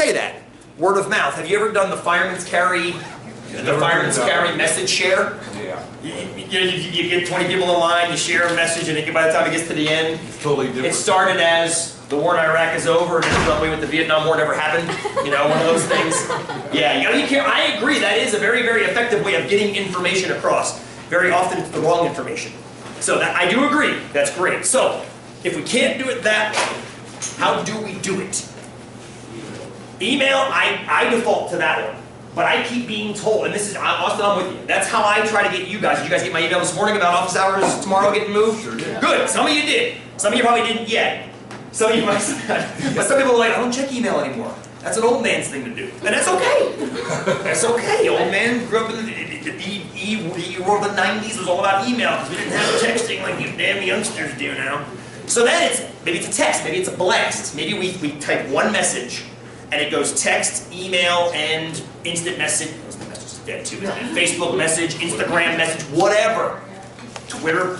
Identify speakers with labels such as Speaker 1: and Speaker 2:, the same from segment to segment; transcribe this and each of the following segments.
Speaker 1: say that. Word of mouth. Have you ever done the fireman's carry message share?
Speaker 2: Yeah.
Speaker 1: You get 20 people in line, you share a message, and by the time it gets to the end,
Speaker 2: It's totally different.
Speaker 1: it started as the war in Iraq is over and it's done with the Vietnam War never happened. You know, one of those things. Yeah, you gotta be careful. I agree, that is a very, very effective way of getting information across. Very often it's the wrong information. So that, I do agree, that's great. So, if we can't do it that way, how do we do it? Email, I default to that one. But I keep being told, and this is, Austin, I'm with you. That's how I try to get you guys. Did you guys get my email this morning about office hours tomorrow getting moved?
Speaker 2: Sure did.
Speaker 1: Good, some of you did. Some of you probably didn't yet. Some of you might have. But some people are like, I don't check email anymore. That's an old man's thing to do. And that's okay. That's okay. Old man grew up in the world of the 90s. It was all about email because we didn't have texting like you damn youngsters do now. So then maybe it's a text, maybe it's a blast. Maybe we type one message and it goes text, email, and instant message. Instant message is dead too, isn't it? Facebook message, Instagram message, whatever. Twitter.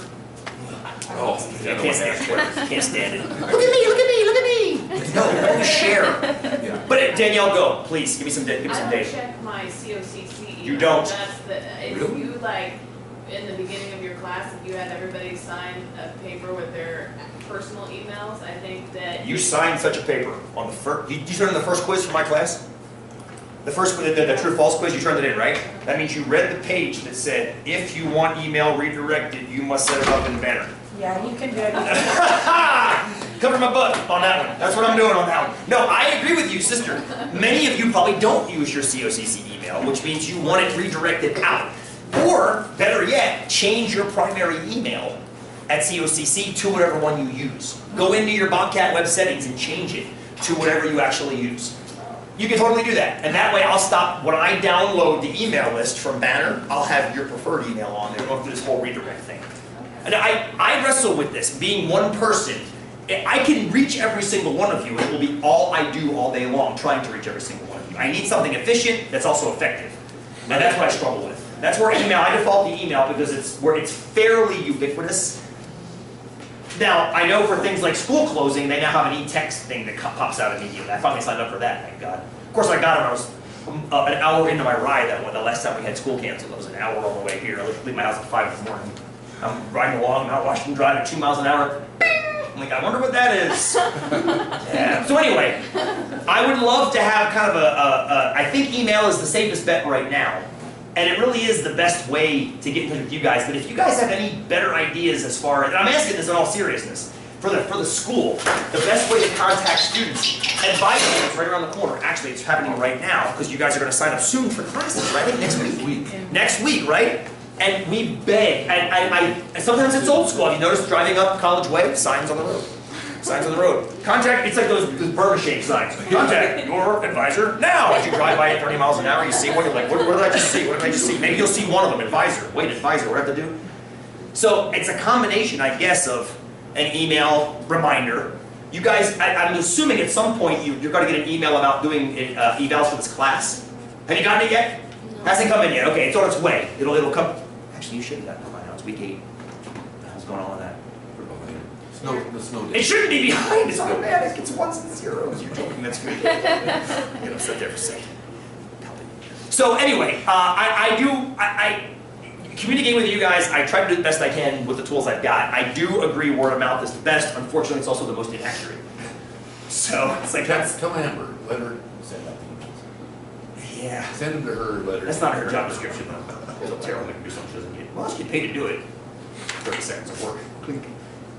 Speaker 2: Oh,
Speaker 1: I can't stand Twitter. Can't stand it. Look at me, look at me, look at me. No, only share.
Speaker 2: Yeah.
Speaker 1: But Danielle, go, please. Give me some data.
Speaker 3: I don't check my COCC email.
Speaker 1: You don't?
Speaker 3: If
Speaker 2: Really?
Speaker 3: you, like, in the beginning of your class, if you had everybody sign a paper with their personal emails, I think that...
Speaker 1: You signed such a paper on the first... You turned in the first quiz for my class? The first, the true-false quiz, you turned it in, right? That means you read the page that said, if you want email redirected, you must set it up in Banner.
Speaker 4: Yeah, you can do it.
Speaker 1: Cover my butt on that one. That's what I'm doing on that one. No, I agree with you, sister. Many of you probably don't use your COCC email, which means you want it redirected out. Or, better yet, change your primary email at COCC to whatever one you use. Go into your Bobcat web settings and change it to whatever you actually use. You can totally do that. And that way I'll stop, when I download the email list from Banner, I'll have your preferred email on there, going through this whole redirect thing. And I wrestle with this, being one person. I can reach every single one of you, and it will be all I do all day long, trying to reach every single one of you. I need something efficient that's also effective. And that's what I struggle with. That's where email, I default to email because it's fairly ubiquitous. Now, I know for things like school closing, they now have an e-text thing that pops out immediately. I finally signed up for that, thank God. Of course, I got it when I was an hour into my ride that one. The last time we had school canceled, it was an hour on the way here. I leave my house at 5 in the morning. I'm riding along Mount Washington Drive at 2 miles an hour. I'm like, I wonder what that is. Yeah. So anyway, I would love to have kind of I think email is the safest bet right now. And it really is the best way to get in touch with you guys. But if you guys have any better ideas as far as, and I'm asking this in all seriousness, for the school, the best way to contact students, and by the way, it's right around the corner. Actually, it's happening right now, because you guys are going to sign up soon for classes, right? Next week. Next week, right? And we beg, and sometimes it's old school. Have you noticed driving up College Way? Signs on the road. Signs on the road. Contact, it's like those Burma shake signs. Contact your advisor now. As you drive by at 30 miles an hour, you see one, you're like, what did I just see? What did I just see? Maybe you'll see one of them, advisor. Wait, advisor, what do I have to do? So it's a combination, I guess, of an email reminder. You guys, I'm assuming at some point you're going to get an email about doing evals for this class. Have you gotten it yet? No. Hasn't come in yet. Okay, it's on its way. It'll come. Actually, you should have gotten it by now. It's week 8. What's going on with that?
Speaker 2: No,
Speaker 1: it shouldn't be behind. It's automatic. It's ones and zeros. You're joking. That's good. Get upset there for a second. So anyway, I communicate with you guys. I try to do the best I can with the tools I've got. I do agree word of mouth is the best. Unfortunately, it's also the most inaccurate. So it's like that's.
Speaker 2: Tell Amber, let her send out the emails.
Speaker 1: Yeah.
Speaker 2: Send them to her. Let her.
Speaker 1: That's not her job description though. It's terrible to do something she doesn't get. Well, she get paid to do it. 30 seconds of work.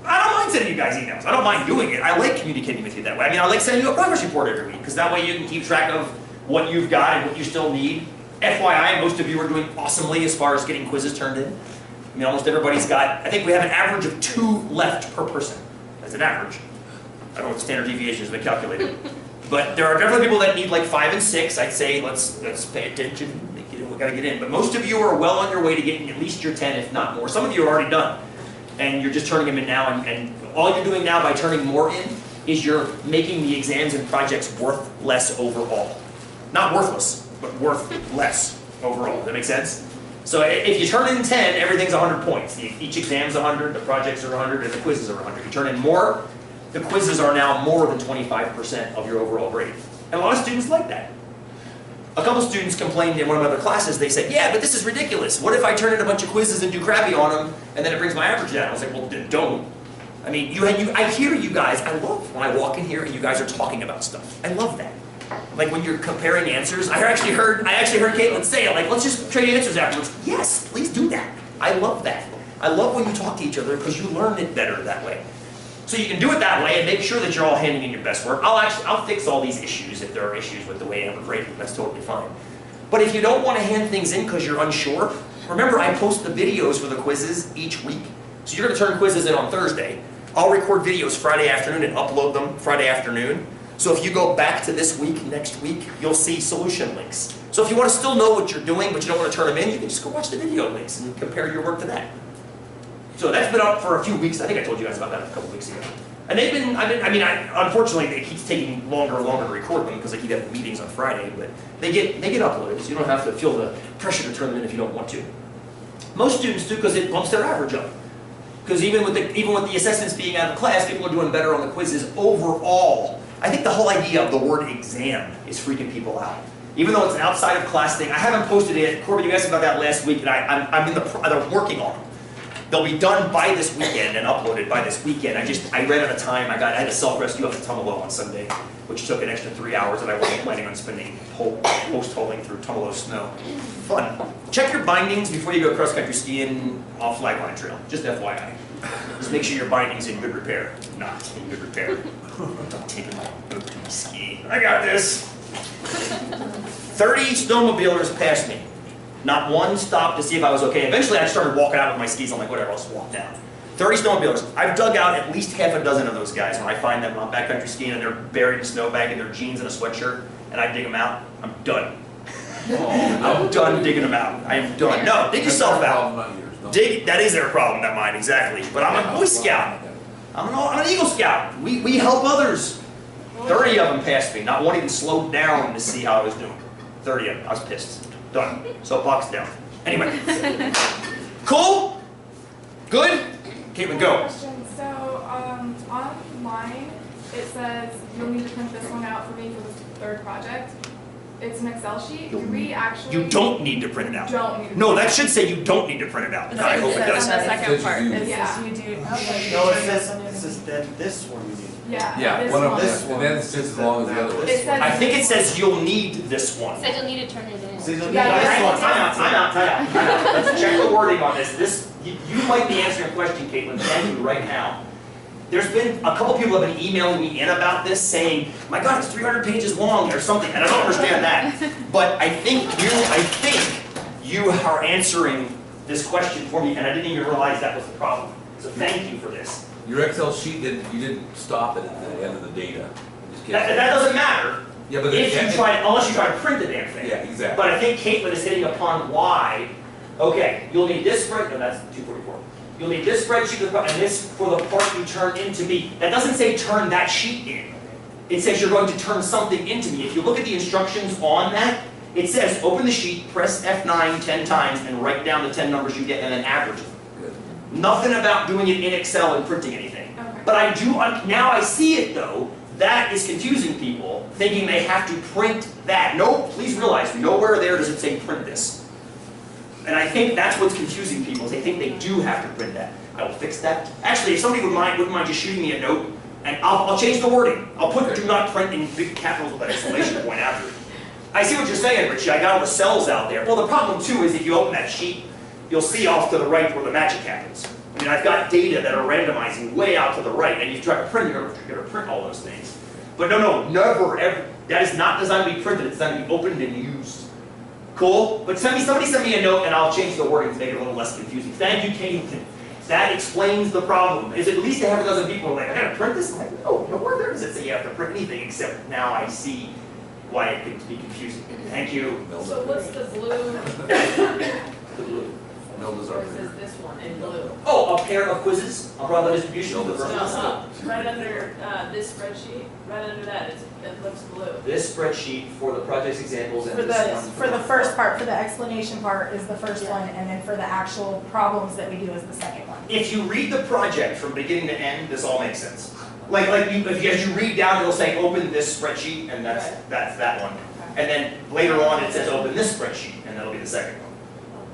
Speaker 1: I don't mind sending you guys emails. I don't mind doing it. I like communicating with you that way. I mean, I like sending you a progress report every week because that way you can keep track of what you've got and what you still need. FYI, most of you are doing awesomely as far as getting quizzes turned in. I mean, almost everybody's got, I think we have an average of 2 left per person. That's an average. I don't know what the standard deviation has been calculated. But there are definitely people that need like 5 and 6. I'd say let's pay attention. We got to get in. But most of you are well on your way to getting at least your 10, if not more. Some of you are already done. And you're just turning them in now, and all you're doing now by turning more in is you're making the exams and projects worth less overall. Not worthless, but worth less overall. Does that make sense? So if you turn in 10, everything's 100 points. Each exam's 100, the projects are 100, and the quizzes are 100. You turn in more, the quizzes are now more than 25% of your overall grade. And a lot of students like that. A couple students complained in one of my other classes, they said, yeah, but this is ridiculous. What if I turn in a bunch of quizzes and do crappy on them, and then it brings my average down? I was like, well, then don't. I mean, I hear you guys, I love when I walk in here and you guys are talking about stuff. I love that. Like when you're comparing answers, I actually heard Caitlin say it, like, let's just trade answers afterwards. Yes, please do that. I love that. I love when you talk to each other because you learn it better that way. So you can do it that way and make sure that you're all handing in your best work. I'll fix all these issues if there are issues with the way I'm grading. That's totally fine. But if you don't want to hand things in because you're unsure, remember I post the videos for the quizzes each week. So you're going to turn quizzes in on Thursday. I'll record videos Friday afternoon and upload them Friday afternoon. So if you go back to this week, next week, you'll see solution links. So if you want to still know what you're doing, but you don't want to turn them in, you can just go watch the video links and compare your work to that. So that's been up for a few weeks. I think I told you guys about that a couple weeks ago. And they've been, unfortunately, it keeps taking longer and longer to record them because I keep having meetings on Friday, but they get uploaded, so you don't have to feel the pressure to turn them in if you don't want to. Most students do because it bumps their average up. Because even with the assessments being out of class, people are doing better on the quizzes overall. I think the whole idea of the word exam is freaking people out. Even though it's an outside of class thing, I haven't posted it. Corbin, you asked about that last week, and I'm working on them. They'll be done by this weekend and uploaded by this weekend. I ran out of time. I had a self-rescue up to Tumalo on Sunday, which took an extra 3 hours that I wasn't planning on spending post-holing through Tumalo snow. Fun. Check your bindings before you go cross-country skiing off Flagline Trail. Just FYI. Just make sure your binding's in good repair. Not in good repair. I'm taking my boot to ski. I got this. 30 snowmobilers passed me. Not one stopped to see if I was okay. Eventually I started walking out with my skis. I'm like, whatever, I'll just walk down. 30 snowmobilers. I've dug out at least half a dozen of those guys when I find them on backcountry skiing and they're buried in a snowbank in their jeans and a sweatshirt, and I dig them out. I'm done. I'm done digging them out. I am done. No, dig yourself out. Dig, that is their problem, not mine, exactly. But I'm a Boy Scout. I'm an Eagle Scout. We help others. 30 of them passed me. Not one even slowed down to see how I was doing. 30 of them. I was pissed. Done. Soapbox down. Anyway. Cool? Good? Caitlin, go.
Speaker 4: Question. So, online, it says you'll need to print this one out for me for the third project. It's an Excel sheet. Do we actually...
Speaker 1: You don't need to print it out.
Speaker 4: Don't need to
Speaker 1: No, that should say you don't need to print it out. I hope it does.
Speaker 3: On the second part.
Speaker 4: Yeah.
Speaker 5: You do.
Speaker 2: No, it says that this one you need.
Speaker 4: Yeah.
Speaker 5: Yeah,
Speaker 4: this
Speaker 5: one of
Speaker 4: one.
Speaker 5: this, and then it's just as long as the other one.
Speaker 4: It says...
Speaker 1: I think it says you'll need this one.
Speaker 6: Said you'll need to turn it in.
Speaker 2: See, you'll need
Speaker 4: Yeah,
Speaker 2: this
Speaker 1: Hang
Speaker 2: one.
Speaker 1: on, time out. Let's check the wording on this. You might be answering a question, Caitlin, thank you right now. There's been a couple people have been emailing me in about this saying, my God, it's 300 pages long or something, and I don't understand that. But I think you are answering this question for me, and I didn't even realize that was the problem. So thank you for this.
Speaker 5: Your Excel sheet, you didn't stop it at the end of the data. You just
Speaker 1: That
Speaker 5: kept-
Speaker 1: doesn't matter
Speaker 5: Yeah, but
Speaker 1: if you try, unless you try to print the damn thing.
Speaker 5: Yeah, exactly.
Speaker 1: But I think Caitlin is hitting upon why. Okay, you'll need this spreadsheet. No, that's 244. You'll need this spreadsheet and this for the part you turn into me. That doesn't say turn that sheet in. It says you're going to turn something into me. If you look at the instructions on that, it says open the sheet, press F9 10 times, and write down the 10 numbers you get and then average them.
Speaker 5: Good.
Speaker 1: Nothing about doing it in Excel and printing anything.
Speaker 4: Okay.
Speaker 1: But I do, now I see it though, that is confusing people, thinking they have to print that. No, please realize, nowhere there does it say print this. And I think that's what's confusing people, is they think they do have to print that. I will fix that. Actually, if somebody wouldn't mind just shooting me a note, and I'll change the wording. I'll put do not print in big capitals with an exclamation point after it. I see what you're saying, Richie. I got all the cells out there. Well, the problem too is if you open that sheet, you'll see off to the right where the magic happens. I mean, I've got data that are randomizing way out to the right, and you try to print, you're going to print all those things. But no, never, ever. That is not designed to be printed. It's designed to be opened and used. Cool? But somebody send me a note, and I'll change the wording to make it a little less confusing. Thank you, Kate. That explains the problem. Is at least half a dozen people are like, I gotta print this? I'm like, no, nowhere there does it say you have to print anything, except now I see why it could be confusing. Thank you.
Speaker 3: So what's the blue,
Speaker 1: The blue.
Speaker 5: Milda's
Speaker 3: or
Speaker 5: our
Speaker 3: is this this one in blue?
Speaker 1: Oh, a pair of quizzes on probability distribution.
Speaker 5: No, that's
Speaker 3: No, right under this spreadsheet, right under that, it looks blue.
Speaker 1: This spreadsheet for the project's examples and
Speaker 7: For
Speaker 1: this one.
Speaker 7: for the first part, for the explanation part is the first one, and then for the actual problems that we do is the second one.
Speaker 1: If you read the project from beginning to end, this all makes sense. as you read down, it'll say open this spreadsheet, and that's that one. And then later on, it says open this spreadsheet, and that'll be the second one.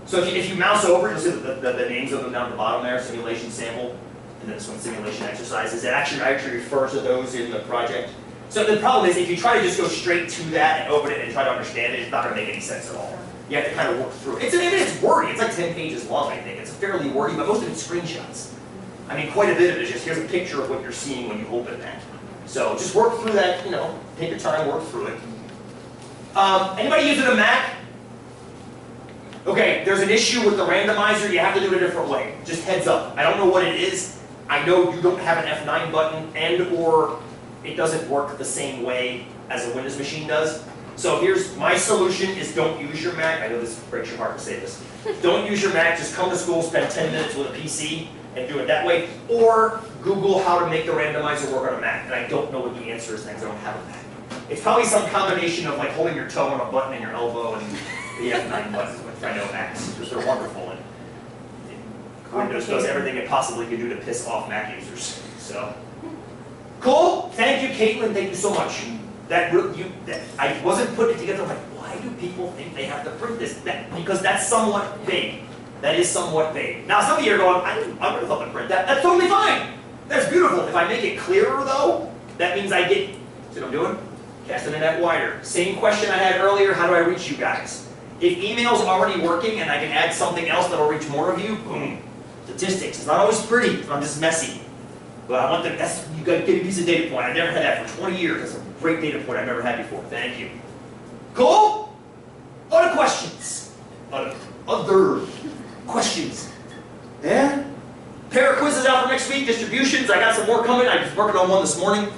Speaker 1: So if you mouse over, you'll see the names of them down at the bottom there, simulation sample, and then this one, simulation exercises. I actually refers to those in the project. So the problem is, if you try to just go straight to that and open it and try to understand it, it's not going to make any sense at all. You have to kind of work through it. It's wordy. It's like 10 pages long, I think. It's fairly wordy, but most of it's screenshots. I mean, quite a bit of it is just, here's a picture of what you're seeing when you open that. So just work through that, take your time, work through it. Anybody using a Mac? Okay, there's an issue with the randomizer. You have to do it a different way. Just heads up. I don't know what it is. I know you don't have an F9 button or it doesn't work the same way as a Windows machine does. So here's my solution is don't use your Mac. I know this breaks your heart to say this. Don't use your Mac. Just come to school, spend 10 minutes with a PC and do it that way. Or Google how to make the randomizer work on a Mac. And I don't know what the answer is because I don't have a Mac. It's probably some combination of like holding your toe on a button in your elbow and the F9 button, which I know Macs, because they're wonderful. And Windows does everything it possibly can do to piss off Mac users. So, cool. Thank you, Caitlin. Thank you so much. I wasn't putting it together. I'm like, why do people think they have to print this? Because that's somewhat vague. That is somewhat vague. Now, some of you are going, I would have thought to print that. That's totally fine. That's beautiful. If I make it clearer, though, that means I get. See what I'm doing? Casting the net wider. Same question I had earlier. How do I reach you guys? If email's already working and I can add something else that'll reach more of you, boom. Statistics. It's not always pretty. It's not just messy. But I want you got to get a piece of data point. I've never had that for 20 years. That's a great data point I've never had before. Thank you. Cool? Other questions? Other questions? Yeah? Pair of quizzes out for next week. Distributions. I got some more coming. I was working on one this morning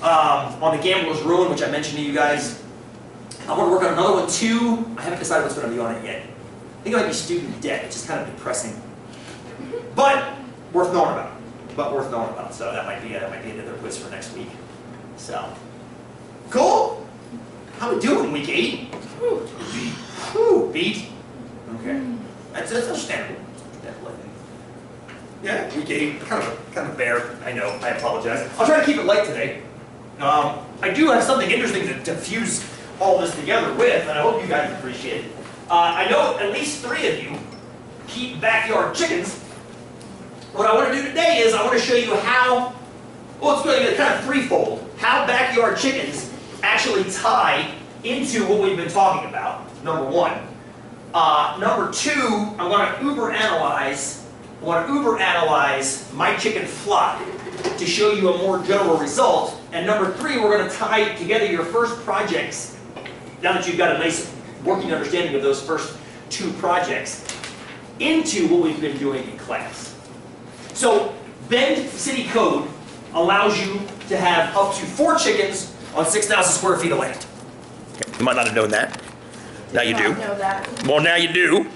Speaker 1: on the Gambler's Ruin, which I mentioned to you guys. I want to work on another one too. I haven't decided what's going to be on it yet. I think it might be student debt, which is kind of depressing. But worth knowing about. So that might be another quiz for next week. So cool. How we doing, week 8? Whew, beat. Okay, that's understandable. I think. Yeah, week 8, kind of bare. I know. I apologize. I'll try to keep it light today. I do have something interesting to fuse all this together with, and I hope you guys appreciate it. I know at least 3 of you keep backyard chickens. What I want to do today is I want to show you how, well, it's really kind of threefold, how backyard chickens actually tie into what we've been talking about, number 1. Number 2, I want to uber analyze my chicken flock to show you a more general result. And number 3, we're going to tie together your first projects, now that you've got a nice working understanding of those first 2 projects, into what we've been doing in class. So Bend City Code allows you to have up to 4 chickens on 6,000 square feet of land. You might not have known that. Now you do.
Speaker 7: Know that.
Speaker 1: Well, now you do.